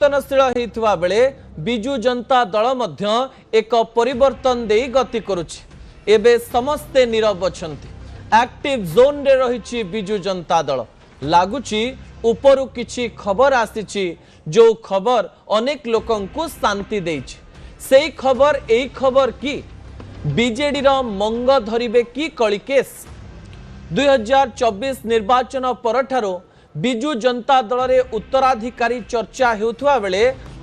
परिवर्तनशील होइथुवा बेले बिजु जनता दल मध्य एक परिवर्तन देई गति करुछि। एबे समस्ते नीरव अछंती। एक्टिव जोन रे रहिछि बिजु जनता दल। लागुछि उपरु किछि खबर आसीछि जो खबर अनेक लोकंकु शांति देइछि। सेई खबर एई खबर की बीजेडी रो मंग धरिबे की कलिकेस 2024 निर्वाचन परठारो बिजु जनता दल रे उत्तराधिकारी चर्चा हेउथुवा बेले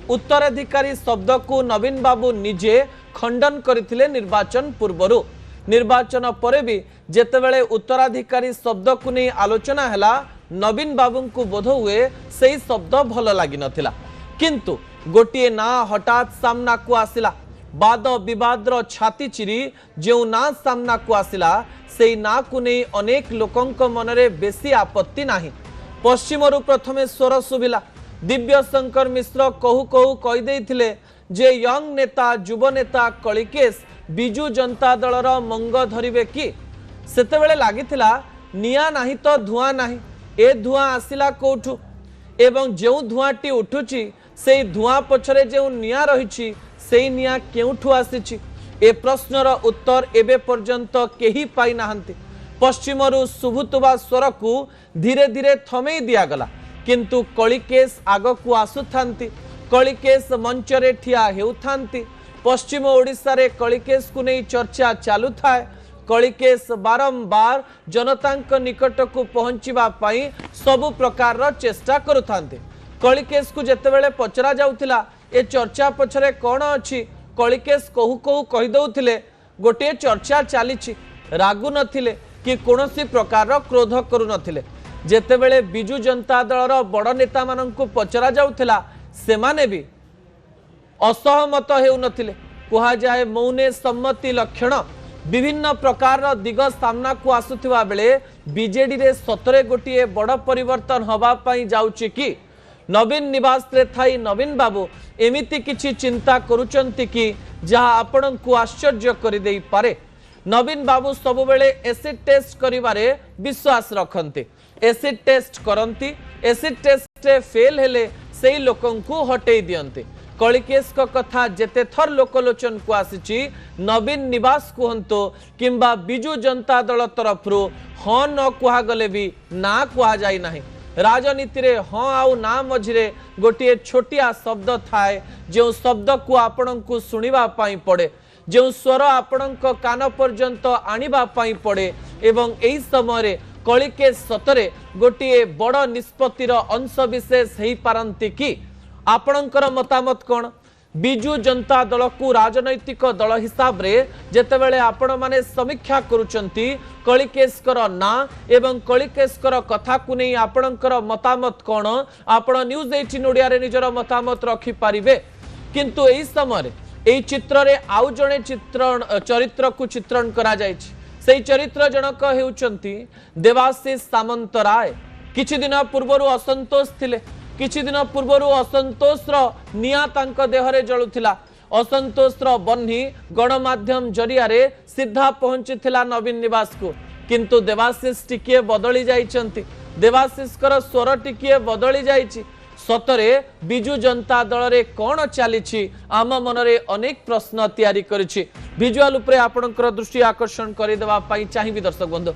उत्तराधिकारी शब्द को नवीन बाबू निजे खंडन करथिले निर्वाचन पूर्वरु। निर्वाचन परे भी जेतेबेले उत्तराधिकारी शब्द को नहीं आलोचना हैला नवीन बाबू को बोध हुए सही शब्द भल लगी नथिला, किंतु गोटिए ना हठात सामना को आसिला। वाद विवाद रो छाती चिरी जो ना सामना को आसिला सेई ना को नहीं अनेक लोकंक मनरे बेसी आपत्ति नाही। पश्चिमरु प्रथमे स्वर सुभिला। दिव्य शंकर मिश्र कहू कहू कहि देइथिले जे यंग नेता युव नेता कलिकेश बिजु जनता दलर मंग धरिबे कि। सेतेबेले लागिथिला निया नाही तो धुआं नाही। ए धुआं आसिला कोठु एवं जो धुआंटी उठुची सेई धुआं पछरे जो निया रहिछि सेई निया केउठु आसिछि ए प्रश्नर उत्तर एबे पर्यंत केही पाई नाहंती। पश्चिमरु सुभुतुबा स्वर को धीरे धीरे थमेई दियागला, किंतु कलिकेश आगकू आसुथांती। कलिकेश मंचरे ठिया हेउथांती। पश्चिम ओडिशा रे कलिकेश को नहीं चर्चा चालू थाए। कलिकेश बारंबार जनतांक निकट को पहुंचीबा पई सबु प्रकार रो चेष्टा करुथांते। कलिकेश को जेतेबेले पचरा जाउथिला ए चर्चा पछरे कोन अछि, कलिकेश कहू कहू कहि दउथिले गोटे चर्चा चालिछि। रागु नथिले कि कोनोसी प्रकार क्रोध करू नथिले। जेतेबेले बिजु जनता दलर बड़ नेता माननकु पचरा जाउथिला सेमाने भी असहमत हेउ नथिले। कुहा जाए मौने सम्मति लक्षण विभिन्न प्रकार दिग सामना को आसुथिबा बेले बीजेडी रे सतरे गोटिए बड़ परिवर्तन हवा पई जाउछि कि नवीन निवास रे थाई नवीन बाबू एमिति किछि चिंता करूचंती कि जहा आपन को आश्चर्य करि देई पारे। नवीन बाबू सब बेले एसिड टेस्ट करिवारे विश्वास रखंती। एसिड टेस्ट करंती। एसिड टेस्ट रे फेल हेले सेई लोकन को हटेई दियंती। कलिकेश को कथा जेते थर लोकलोचन को आसीची नवीन निवास कहंतो किंबा बिजु जनता दल तरफरु हाँ न कुहा गले भी ना कुहा जाई नाही। राजनीति रे हाँ आउ ना मझिरे गोटिए छोटिया शब्द थाए जो शब्द को आपण को सुनिबा पाई पड़े, जो स्वर आपण कान पर्यंत आनिबा पाई पड़े। एवं एही समय कलिकेश सतरे गोटिए बड़ निष्पत्तिर अंश विशेष हेई पारंती कि आपणकर मतामत कौन। बिजु जनता दल को राजनैतिक दल हिसाब रे जेतेबेले आपण माने समीक्षा करूचंती कलिकेशकर ना एवं कलिकेशकर कथा को नहीं आपणकर मतामत कौन आपण न्यूज 18 ओडिया रे निजर मतामत रखि पारिबे। किंतु एही समय एही चित्र रे आउ जणे चरित्र को चित्रण करा जायछि। सेही चरित्र जनक हेउचंती देवाशीष सामंतराय। किछि दिन पूर्वरु असंतोष थिले। किछि दिन पूर्वरु असंतोष रो निया तांक देहरे जळुथिला। असंतोष रो बन्ही गणमाध्यम जरिया रे सीधा पहुंचीथिला नवीन निवास को, किंतु देवाशीष टिकिए बदली जाइछंती। देवाशीष कर स्वर टिकिए बदली जाइछि। सतरे बिजु जनता दल रे कोन चालिछि आम मनरे अनेक प्रश्न तैयारी करिछि। विजुअल उपरे आपनकर दृष्टि आकर्षण करि देबा पई चाहिबी दर्शक बंधु।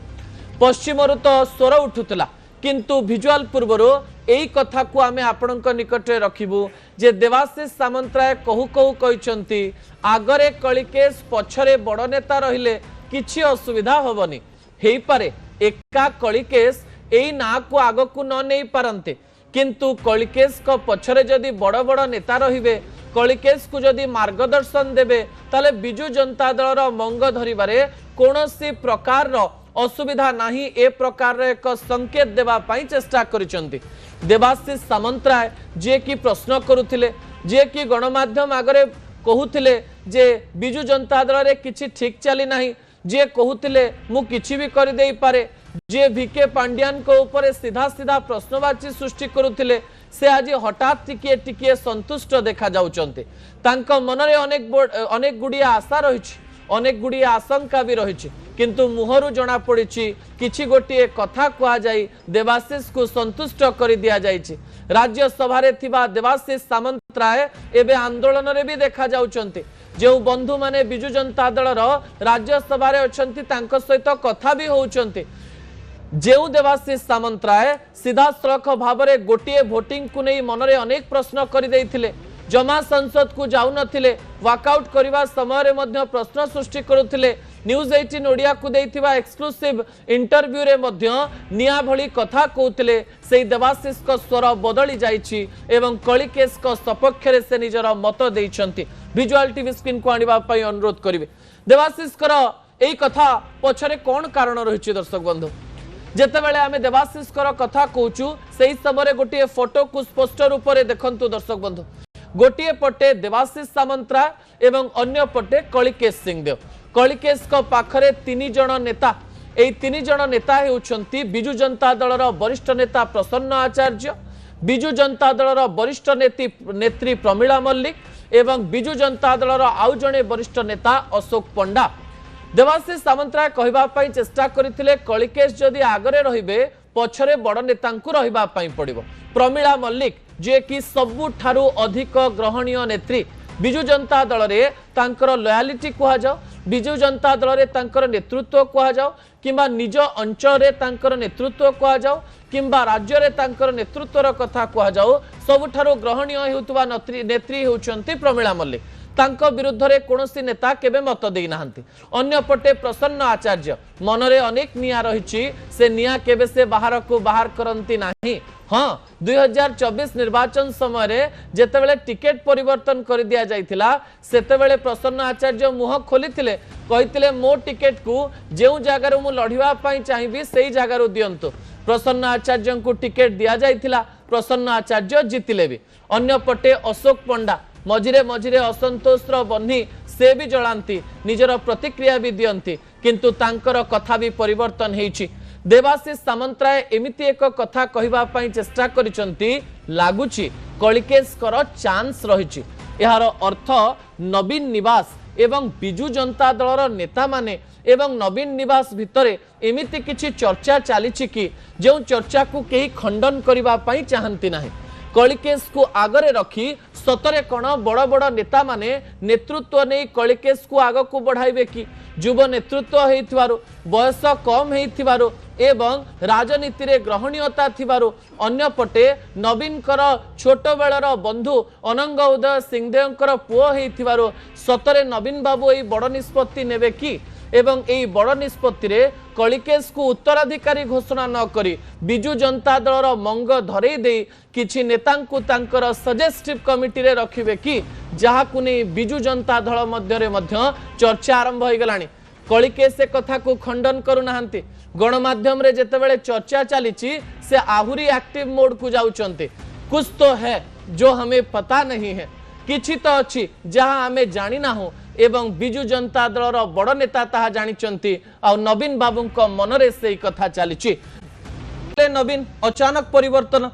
पश्चिमरु तो स्वर उठुतला, किंतु विजुअल पूर्वरु एई कथा को आमे आपनक निकट रे रखिबु जे देवाशीष सामंतराय कहू कहू कहिसंती आगरे कलिकेश पछरे बड़ नेता रहिले किछि असुविधा होबनी। हेई पारे एका कलिकेश एई ना को आगो को न नै पारंते, किंतु कलिकेश को पछरे जदि बड़ बड़ नेता रहिबे कलिकेश को जदि मार्गदर्शन देबे ताले बिजु जनता दलर मंग धरिबारे कोनोसी प्रकार रो असुविधा नहीं। ए प्रकार एक संकेत देवा पाई चेष्टा करिसंती। देवाशीष सामंतराय जे की प्रश्न करुथिले, जे की गणमाध्यम आगरे कहूथिले जे बिजु जनता दल रे किछि ठीक चली नाही, जे कहूथिले मु किछि भी करि देई पारे, जे वीके पांड्यान को ऊपर सीधा सीधा प्रश्नवाची सृष्टि करुथिले से आज हठात टिकिए टिकिए संतुष्ट देखा जाउचंती। तांको मनरे अनेक गुड़िया आशा रहिछि, अनेक गुड़िए आशंका भी रही किंतु मुहरु जना पड़ी किछि गोटे कथा कह जाई देवाशीष को संतुष्ट कर दिया जाइछि। राज्यसभा रे थिबा देवाशीष सामंतराय एबे आंदोलन रे भी देखा जाउचंती। जो बंधु माने बिजु जनता दल राज्यसभा रे अछंती तांको सहित कथा भी होउचंती। जेउ देवाशीष सामंतराय सीधा सड़क भाव में गोटे भोटिंग को नहीं मनरे अनेक प्रश्न कर देइथिले, जमा संसद को जाऊ नथिले, वॉकआउट करबा समय रे मध्य प्रश्न सृष्टि करुथिले। न्यूज 18 ओडिया को देइथिबा एक्सक्लूसिव इंटरव्यू रे मध्य निया भली कथा कहउथिले। सेई देवाशीष को स्वर बदली जाइछि एवं कलिकेश को सपक्ष रे से निजर मत देइछंती। विजुअल टीवी स्क्रीन को आनिबा पई अनुरोध करिवे। देवाशीष कर एई कथा पछरे कोन कारण रहिछि दर्शक बंधु? जेतेबेले आमे देवाशीष कर कथा कहूचु सेई समय गोटे फोटो को स्पष्ट रूप से देखंतु दर्शक बंधु। गोटे पटे देवाशीष सामंतराय एवं अन्य पटे कलिकेश सिंहदेव। कलिकेश को पाखरे 3 जण नेता। एई 3 जण नेता हेउछंती बिजु जनता दलर वरिष्ठ नेता प्रसन्न आचार्य, बिजु जनता दलर वरिष्ठ नेत्री प्रमीला मल्लिक एवं बिजु जनता दलर आउ जणे वरिष्ठ नेता अशोक पंडा। देवाशीष सामंतराय कहबा पई चेष्टा करथिले कलिकेश जदि आगरे रहिबे पछरे बड़ नेतांकु रहिबा पई पड़िबो। प्रमीला मल्लिक जे कि सबुठारु अधिक ग्रहणीय नेत्री, बिजु जनता दल रे तांकर लॉयलिटी कहा जाओ, बिजु जनता दल रे तांकर नेतृत्व कहा जाओ किंबा निज अंचल रे तांकर नेतृत्व कहा जाओ किंबा राज्य रे तांकर नेतृत्वर कथा कहा जाओ, सबुठारु ग्रहणीय हेउतबा नेत्री हेउचंती प्रमीला मल्लिक। तांको विरुद्ध रे कोनोसी नेता केबे मत देई नाहंती। अन्य पटे प्रसन्न आचार्य मनरे अनेक निया रहिछि, से निया केबे से बाहर को बाहर करंती नाही। हाँ, 2024 निर्वाचन समय रे जेतेबेले टिकेट परिवर्तन कर दिया जाइथिला सेतेबेले प्रसन्न आचार्य मुह खोलिथिले, कहिथिले मो टिकेट को जेउ जागार मु लढिबा पई चाहिबी सेई जागार दियंतु। प्रसन्न आचार्य को टिकेट दिया जाइथिला, प्रसन्न आचार्य जितिले भी। अन्य पटे अशोक पंडा मझिरे मझिरे असंतोषर बन्ही से भी जलांती, निजर प्रतिक्रिया भी दियंती, किंतु तांकर कथा भी परिवर्तन हेइछि। देवाशीष सामंतराय एमिति एक कथा कहबा पई चेष्टा करिसंती, लागुछि कलिकेश कर चांस रहिछि। एहार अर्थ नवीन निवास एवं बिजु जनता दलर नेता माने एवं नवीन निवास भितरे एमिति किछि चर्चा चलीछि कि जो चर्चा को केही खंडन करबा पई चाहंती नाही। कलिकेश को आगरे रखी सतरे कण बड़ बड़ नेता माने नेतृत्व नहीं कलिकेश को आग को बढ़ाइबे कि? युव नेतृत्व हेइथिबारु, बयस कम हेइथिबारु एवं राजनीति रे ग्रहणीयता थिबारु, अन्य पटे नवीन कर छोट बेलर बंधु अनंग उदय सिंहदेवकर पुओ हेइथिबारु सतरे नवीन बाबू एई बड़ निष्पत्ति नेबे कि? एवं एई बड़ निष्पत्ति रे कलिकेश को उत्तराधिकारी घोषणा न करी बिजु जनता दलर मंग धरई दे किछि नेतांकु तांकर सजेस्टिव कमिटी रे रखिबे कि? जहाकु नै बिजु जनता दल मध्य रे मध्य चर्चा आरंभ हो गलानी। कलिकेश से कथा को खंडन करू नाहंती। गणमाध्यम रे जेतेबेले चर्चा चलीछि से आहुरी एक्टिव मोड को जाउचंती। कुछ तो है जो हमें पता नहीं है, किछि तो अछि जहां हमें जानि ना हो एवं बिजु जनता दलर बड़ नेता ताहा जानिचंती आ नवीन बाबूंको मनरे से कथा चलीछि। नवीन अचानक परिवर्तन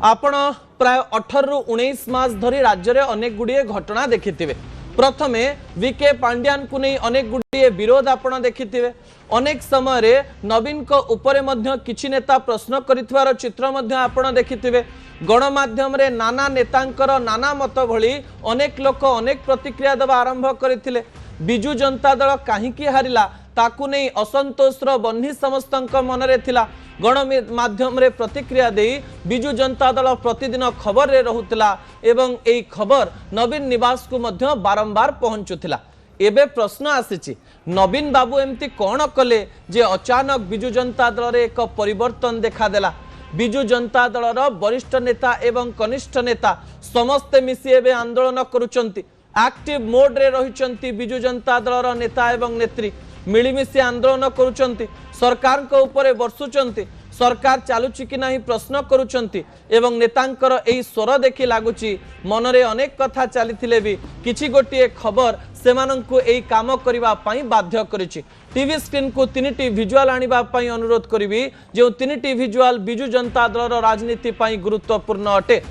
आपण प्राय 18 रु 19 मास धरी राज्य रे अनेक गुड़िए घटना देखिथिबे। प्रथमे वीके पांड्यान को नहीं अनेक गुड़िए विरोध आपण देखिथिबे। अनेक समय रे नवीन को ऊपर मध्य किछि नेता प्रश्न करिथवार चित्र मध्य आपण देखिथिबे। गणमाध्यम रे नाना नेतांकर नाना मत भली अनेक लोक अनेक प्रतिक्रिया देवा आरंभ करथिले। बिजु जनता दल काहीकि हारिला ताकू नहीं असंतोषर बन्ही समस्तक मनरे थिला। गणमाध्यम रे प्रतिक्रिया दे बिजु जनता दल प्रतिदिन खबर रे रहुतिला एवं एई खबर नवीन निवास को मध्य बारंबार पहुंचुथिला। एबे प्रश्न आसीछि, नवीन बाबू एमती कौन कले जे अचानक बिजु जनता दल रे एक परिवर्तन देखा देला? बिजु जनता दलर वरिष्ठ नेता एवं कनिष्ठ नेता समस्ते मिसी एबे आंदोलन करुचंती। एक्टिव मोड रे रहिचंती बिजु जनता दलर नेता एवं नेत्री मिलिमिशी आंदोलन करुचंती। सरकार को ऊपर बर्षुचंती, सरकार चालुची कि नहीं प्रश्न करुचंती एवं नेतांकर एही स्वर देखि लागुची मनरे अनेक कथा चलीथिले भी किछि गोटिए खबर सेमानंकु एही काम करिबा पई बाध्य करिछि। टीवी स्क्रीन को 3टी विजुअल आनिबा पई अनुरोध करिवि जे 3टी विजुअल बिजु जनता दलर राजनीति पई गुरुत्वपूर्ण अटे।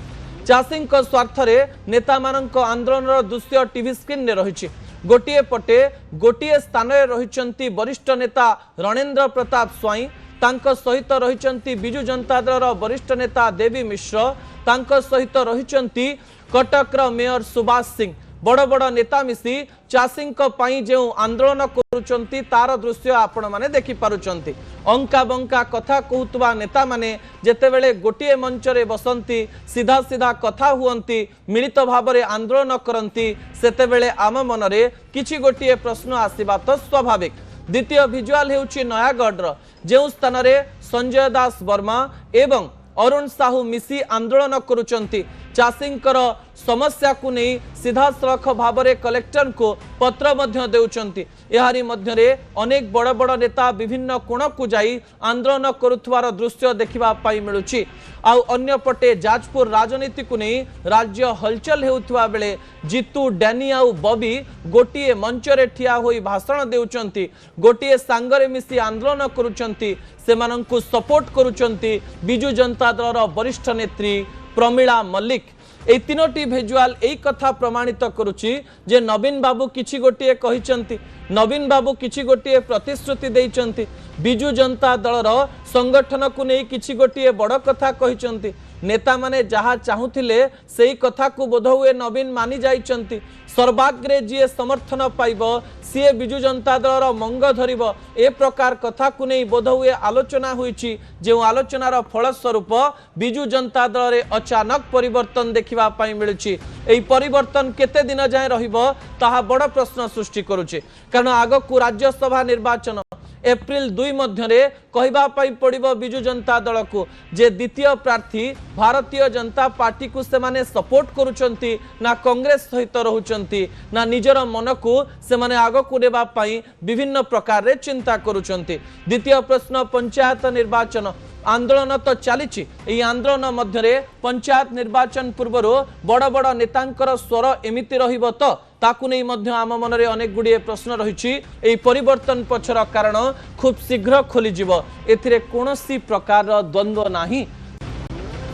चाषी स्वार्थ रे नेता मानक आंदोलन दृश्य टीवी स्क्रीन रे रहिछि। गोटे पटे गोटे स्थान रही वरिष्ठ नेता रणेंद्र प्रताप स्वाई तांको सहित रही बिजु जनता दल वरिष्ठ नेता देवी मिश्र तांको सहित रही कटकर मेयर सुभाष सिंह बड़ बड़ नेता मिसी चाषी जो आंदोलन करुचंती तार दृश्य आपण माने देखि पारुचंती। अंका बंका कथा कहूतबा नेता माने जेतेबेले गोटे मंच रे बसंती सीधा सीधा कथा हुअंती मिलित भावरे आंदोलन करंती सेतेबेले आम मनरे किछि गोटे प्रश्न आसीबा तो स्वाभाविक। द्वितीय भिजुआल हेउछि नयागढ़ जो स्थान रे संजय दास वर्मा एवं अरुण साहू मिसी आंदोलन करुचंती चाषींकर समस्या को नहीं सीधा सड़क भाव में कलेक्टर को पत्र मध्य देउचंती। एहारी मध्यरे अनेक बड़ बड़ नेता विभिन्न कोण को जाई आंदोलन करुथवार दृश्य देखिबा पाई मिलुछि। आउ अन्य पटे जाजपुर राजनीति को नहीं राज्य हलचल हेउथवा बेले जीतू डैनी आउ बबी गोटे मंच रे ठिया होई भाषण देउचंती गोटे सांगरे मिसी आंदोलन करुचंती सेमानंकु सपोर्ट करुचंती बिजु जनता दल वरिष्ठ नेत्री प्रमीला मल्लिक। ए तीनोटी भिजुआल एई कथा प्रमाणित करुछि जे नवीन बाबू किछि गोटे कहिचंती नवीन बाबू किछि गोटे प्रतिश्रुति देइचंती बिजु जनता दलर संगठन को नहीं किछि गोटे बड़ कथा कहिचंती नेता माने जहा चाहुथिले सेई कथा को बोध हुए नवीन मानि जाइचंती सर्वाग्रे जी समर्थन पाइब सी बिजु जनता दलर मंग धरिब ए प्रकार कथा को नहीं बोध हुए आलोचना होईची जो आलोचनार फलस्वरूप बिजु जनता दल रे अचानक परिवर्तन देखिबा पाई मिलुची। एई परिवर्तन केते दिन जाय रहिबो ताहा बड़ प्रश्न सृष्टि करूची कारण आगकू राज्यसभा निर्वाचन एप्रिल 2 मध्यरे कहबा पाई पड़िबो बिजु जनता दल को जे द्वितीय प्रार्थी भारतीय जनता पार्टी को से माने सपोर्ट करुचंती ना कांग्रेस सहित रहउचंती ना निजर मन को से माने आगो को नेबा पाई विभिन्न प्रकार रे चिंता करुचंती। द्वितीय प्रश्न पंचायत निर्वाचन आंदोलन तो चली आंदोलन मध्य पंचायत निर्वाचन पूर्व बड़ बड़ नेतांकर स्वर एमिति रहिबो तो ताकू नहीं मध्य आम मन रे अनेक गुड़िए प्रश्न रही परिवर्तन पछर कारण खूब शीघ्र खोली जिवो एथिरे कोनोसी प्रकार द्वंद्व नाही।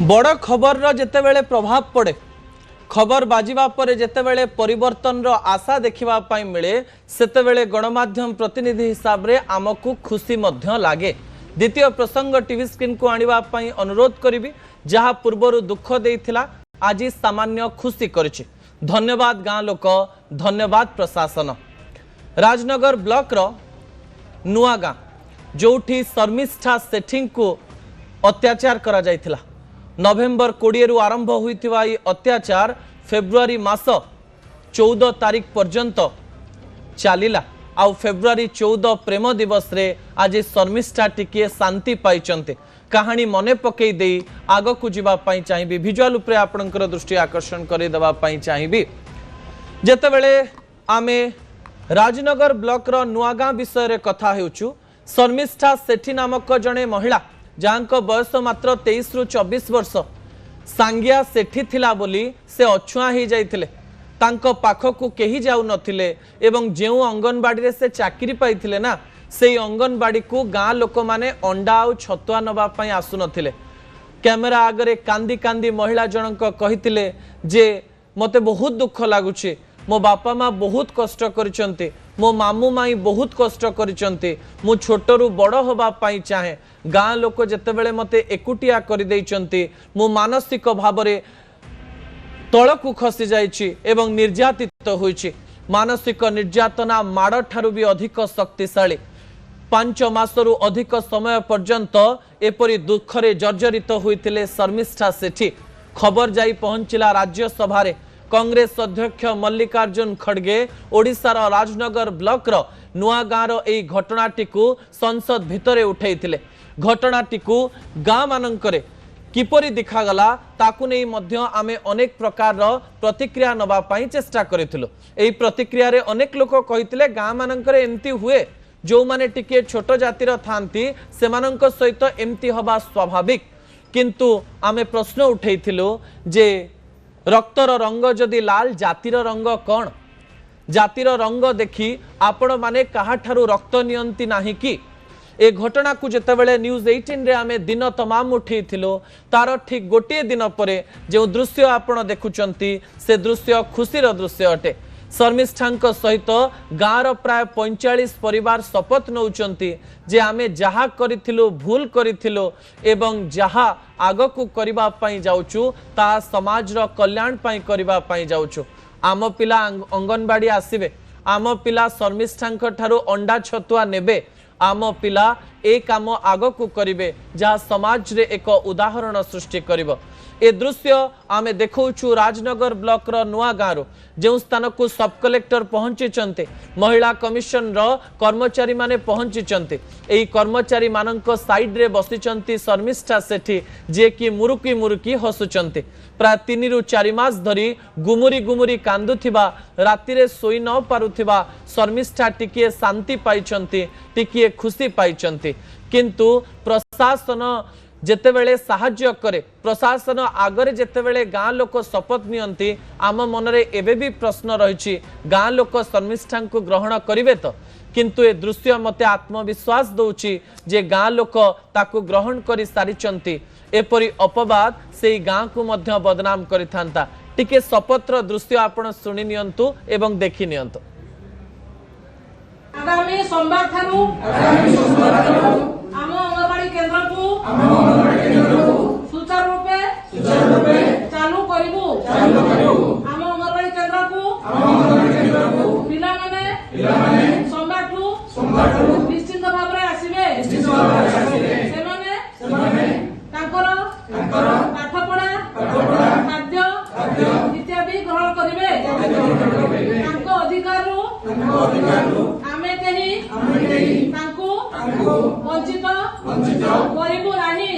बड़ खबर रो जेतेबेले प्रभाव पड़े खबर बाजिबा परे जेतेबेले परिवर्तन रो आशा देखिबा पाई मिले सेतेबेले गणमाध्यम प्रतिनिधि हिसाब रे आमकू खुशी मध्य लागे। द्वितीय प्रसंग टीवी स्क्रीन को आनिबा पाई अनुरोध करिबी जहा पूर्वरु दुख देइथिला आज सामान्य खुशी करिछि। धन्यवाद गाँ लोक धन्यवाद प्रशासन। राजनगर ब्लॉक रो नुआ गाँ जोठी शर्मिष्ठा सेठी को अत्याचार करा जायथिला नवेम्बर 20 रु आरंभ होइथिबा ई अत्याचार फेब्रुआरी मास 14 तारिख पर्यंत चलिला आउ फेब्रुआरी 14 प्रेम दिवस रे आज शर्मिष्ठा टिके शांति पाइचंते कहानी मने पकई दे आग को जीवा पाई चाहिबी विजुअल उपरे आपनकर दृष्टि आकर्षण करे दबा पाई चाहिबी जेतेबेले आमे राजनगर ब्लॉक रो नुआगां विषय रे कथा हेउछु। शर्मिष्ठा सेठी नामक जने महिला जांको बयस मात्र 23 रु 24 वर्ष सांगिया सेठी थिला बोली से अछुआ ही जाइथिले तांको पाखकू केही जाउ नथिले एवं जेउ अंगनबाड़ी रे से चाकरी पाइथिले ना से अंगनबाड़ी को गाँ लोक माने अंडा आउ छतुआ नबा पाई आसु नथिले। कैमेरा आगरे कांदी कांदी महिला जनक कहिथिले जे मते बहुत दुख लागुछि मो बापा माँ बहुत कष्ट करिसंती मो मामू माई बहुत कष्ट करिसंती मु छोटरू बड़ होबा पाई चाहे गाँ लोक जेतेबेले मते एकुटिया करि दैचंती मु मानसिक भावरे तळकू खसी जाइछि एवं निर्यातित होइछि। मानसिक निर्यातना माड़ ठारू भी अधिक शक्तिशाली 5 मासरु अधिक समय पर्यंत एपरी दुखरे जर्जरित होइतिले शर्मिष्ठा सेठी। खबर जाई पहुंचिला राज्यसभा रे कांग्रेस अध्यक्ष मल्लिकार्जुन खड़गे ओडिशार राजनगर ब्लॉक रो नुआ गाँ रो एई घटनाटी को संसद भितरे उठैतिले। घटनाटी को गाँ मानकरे किपरि दिखागला ताकू नहीं मध्य आमे अनेक प्रकार प्रतिक्रिया नबा पाई चेष्टा करिथिलो। एई प्रतिक्रिया रे अनेक लोक कहितिले गाँ मानकरे एमती हुए जो माने टिके छोट जातिर थांती सेमानंक सहित एमती हबा स्वाभाविक किंतु आमे प्रश्न उठैथिलो जे रक्तर रंग जदि लाल जातिर रंग कौन जातिर रंग देखी आपण माने काहाठारु रक्त नियंती नाही कि ए घटना को जेतेबेले न्यूज 18 रे आमे दिन तमाम उठैथिलो तार ठीक गोटे दिन परे जो दृश्य आपण देखुचंती से दृश्य खुशीर दृश्य अटे। शर्मिष्ठा सहित गाँव प्राय 45 परिवार शपथ नौचंती जे आमे जहा करिथिलु भूल करिथिलु एवं जहा आगकू करिबा पई जाउचु ता समाज रो कल्याण पई करिबा पई जाउचु। आम पिला अंगनवाड़ी आसीबे, आम पिला शर्मिष्ठा ठारू अंडा छतुआ नेबे, आम पिला ए काम आगकू करिवे जहा समाज रे एक उदाहरण सृष्टि करिवो। ए दृश्य आमे देखौछु राजनगर ब्लॉक रो नुआ गाँव जो स्थान को सब कलेक्टर पहुंची, महिला कमिशन रो कर्मचारी माने पहुंची। एई कर्मचारी मानक साइड रे बसिचंती शर्मिष्ठा सेठी जे कि मुरुकी मुरुकी हसुचंती। प्राय 3 ରୁ 4 मास धरी गुमुरी गुमुरी कांदुथिबा, राति रे सोई न पारुथिबा शर्मिष्ठा टिकिए शांति पाइचंती, टिकिए खुशी पाइचंती। किंतु प्रशासन जेतेबेले साहाय्य करे, प्रशासन आगरे जेतेबेले गाँ लोक शपथ नियंती, आम मनरे एबे भी प्रश्न रही गाँ लोक शर्मिष्ठा को ग्रहण करिवे तो। किंतु ए दृश्य मते आत्मविश्वास दौची जे गाँ लोक ताकू ग्रहण करि सारिचंती। एपरी अपवाद से गाँ को मध्य बदनाम करिथांता। टिके शपथर दृश्य आपण सुनि नियंतु एवं देखि नियंतु। आगामी सोमवार थारू आम अंगनवाड़ी केंद्र को सुचारू रूपे चालू करिवु। आम अंगनवाड़ी केंद्र को पिला माने सोमवार निश्चित भाव रे आसीबे। सेमाने तांकर पाठ पढ़ा खाद्य इत्यादि ग्रहण करिवे। तांको अधिकार आमे केही तांको वंचित करिबु नाही।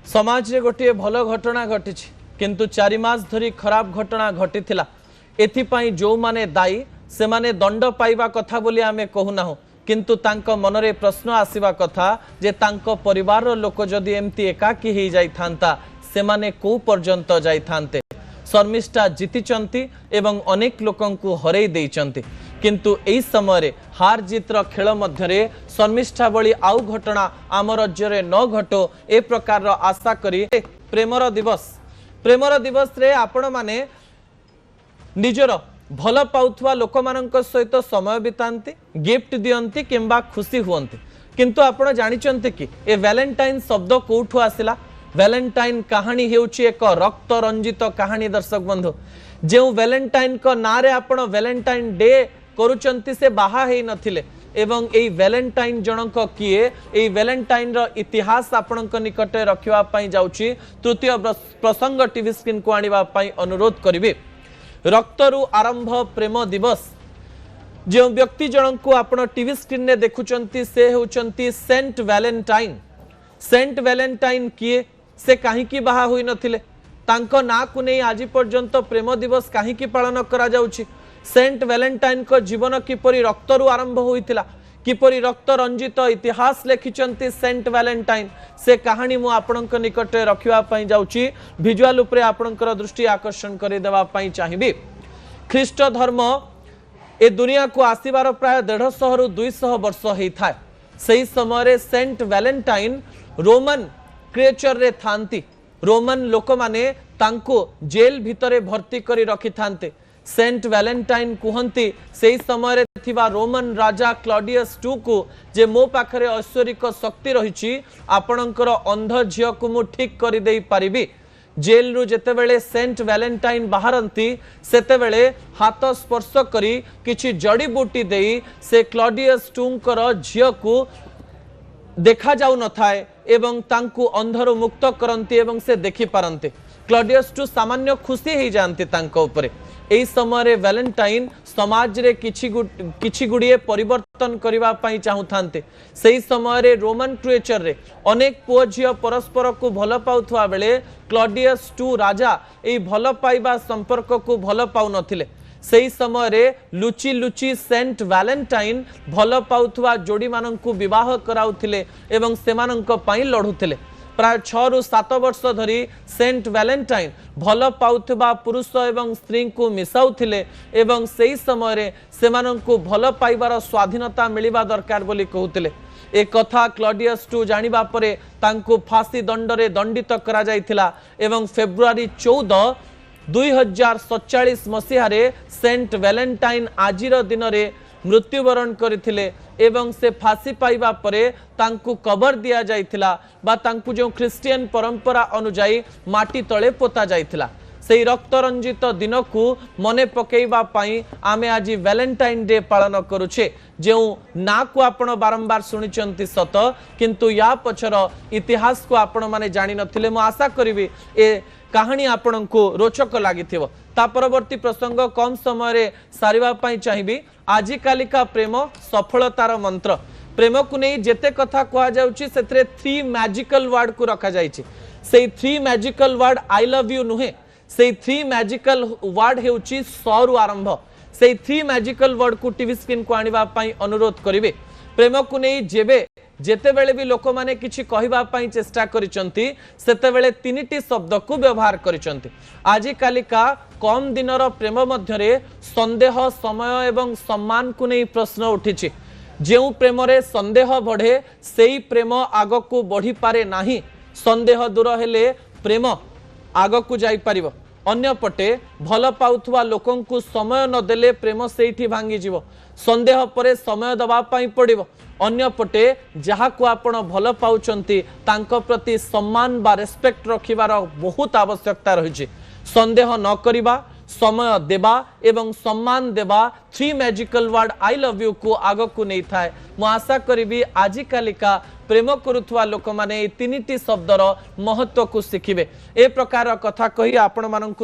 समाज रे गोटे भल घटना घटी, किंतु 4 मास धरी खराब घटना घटीथिला। एथिपाई जो माने दायी से माने दंड पाइबा कथा बोली आमे कहूना, किंतु तांको मनरे प्रश्न आसीबा कथा जे तांको परिवार लोक जदि एमती एकाकी ही जाई थांता से माने को पर्यंत जाई थांते। शर्मिष्ठा जीतिचंती एवं अनेक लोकन को हरई देइचंती, किंतु एई समय रे हार जीतर खेल मध्यरे शर्मिष्ठा बली आउ घटना आम राज्य रे न घटो ए प्रकार आशा करी प्रेमर दिवस रे आपण माने निजर भल पाउथवा लोक मानक सहित समय बितांती, गिफ्ट दियंती किंबा खुशी हुअंती। किंतु आपण जानिचंती कि ए वैलेंटाइन शब्द कोठु आसिला? वैलेंटाइन कहानी हेउची एक रक्त रंजित कहानी। दर्शक बंधु, जो वैलेंटाइन को नारे आपण वैलेंटाइन डे करूचंती से बाहा हेई नथिले एवं एई वैलेंटाइन जनक किए, एई वैलेंटाइन रो इतिहास आपणक निकटे रखिबा पई जाउची। तृतीय प्रसंग टीवी स्क्रीन को आनिबा पई अनुरोध करिवे। रक्तरु आरंभ प्रेम दिवस। जो व्यक्ति जनक को आपण टीवी स्क्रीन ने देखुचंती से होचंती सेंट वैलेंटाइन। सेंट वैलेंटाइन किए, से काहींकी बाहा होई नथिले, तांको ना को नै आज पर्यंत प्रेम दिवस काहींकी पालन करा जाउची। सेंट वैलेंटाइन को जीवन किपरि रक्तरु आरंभ होइतिला, किपरि रक्त रंजित इतिहास लेखिचंती सेंट वैलेंटाइन, से कहानी मु आपणक निकटे रखिबा पई जाउची। विजुअल उपरे आपणकर दृष्टि आकर्षण करि देबा पई चाहिबी। ख्रीष्ट धर्म ए दुनिया को आसीबार प्राय 150 रु 200 वर्ष हेई थाए। सही समय रे सेंट वैलेंटाइन रोमन क्रिएचर रे थांती। रोमन लोक माने तांको जेल भितरे भर्ती करी रखि थांते। सेंट वैलेंटाइन कुहंती सेही समय रे थिबा रोमन राजा क्लॉडियस II को जे मो पाखरे ऐश्वरिक शक्ति रहिछि, आपणकर अंध झियो को मु ठीक करि देई पारिबी। जेल रु जेतेबेले सेंट वैलेंटाइन बाहरंती सेतेबेले हाथ स्पर्श करी किछि जड़ी बूटी देई से क्लॉडियस II कर झियो को देखा जाउ न थाए एवं तांकु अंधरु मुक्त करंती एवं से देखि पारंती। क्लॉडियस II सामान्य खुशी ही जानती तांको उपरे। एई समय वैलेंटाइन समाज रे किछि गुड़िए परिवर्तन करिबा पई चाहुथांते। सेही समय रोमन क्रिएचर रे अनेक पुओ झियो परस्पर को भल पाउथवा बेले क्लॉडियस II राजा एई भल पाइबा संपर्क को भल पाउ नथिले। सेही समय लुचि लुचि सेंट वैलेंटाइन भल पाउथवा जोड़ी माननकु विवाह कराउथिले एवं सेमाननक पई लढुथिले। प्राय 6 ରୁ 7 वर्ष धरी सेंट वैलेंटाइन भल पाउथबा पुरुष एवं स्त्री को मिसाउथिले एवं सेही समय सेमाननकु भल पाइबार स्वाधीनता मिलिबा दरकार बोली कहउथिले। ए कथा क्लॉडियस II जानिबा परे तांकु फांसी दंड रे दंडित करा जायथिला एवं फेब्रुआरी 14 2047 मसीह सेंट वैलेंटाइन आजिर दिन में मृत्युवरण करथिले एवं से फांसी पाइबा परे तांकु कबर दिया जाइथिला बा तांकु जो ख्रिस्टियन परंपरा अनुजाई माटी तले पोता जाइथिला से रक्त रंजित दिन को मने पकेइबा पाई आमे आज वैलेंटाइन डे पालन करुछे जो ना को आपण बारंबार शुणिचंती सत किंतु या पछर इतिहास को आपण माने जानि नथिले मु आशा करिवि ए कहानी आपण को रोचक लागिथिबो ता परवर्ती प्रसंग कम समय रे सारिबा पाई चाहिबी आजि कालिका प्रेम सफलतार मंत्र प्रेम को नहीं जेते कथा कहा जाउची सेतरे 3 मैजिकल वर्ड को रखा जाइछि सेई 3 magical word I love you नुहे से 3 मैजिकल वर्ड हेउची 100 रु आरंभ से 3 मैजिकल वर्ड को टीवी स्क्रीन को आनिबा पाई अनुरोध करिवे प्रेम को नहीं जेबे जेते बेले भी लोक माने किछि कहिबा पाई चेष्टा करिसंती सेते बेले 3टी शब्द को व्यवहार करिसंती आजि कालिका कम दिनर प्रेम मध्यरे संदेह समय एवं सम्मान को नहीं प्रश्न उठिछि जेउ प्रेम रे संदेह बढ़े सेई प्रेम आग को बढ़ी पारे नाही संदेह दूर हेले प्रेम आग को जाई पारिबो अन्य पटे भल पाउथुवा लोकन को समय न देले प्रेम सेठी भांगी जीवो संदेह परे समय दबा पाई पड़िबो अन्य पटे जहा को आपण भल पाउचंती तांको प्रति सम्मान बा रेस्पेक्ट रखिबार बहुत आवश्यकता रहिछि संदेह न करिबा समय देबा एवं सम्मान देबा 3 magical word I love you को आग को नहीं थाए मु आशा करिबी आजि कालिका प्रेम करुथुवा लोक माने 3टी शब्दर महत्व को शिखिबे ए प्रकार कथा कही आपण माननकु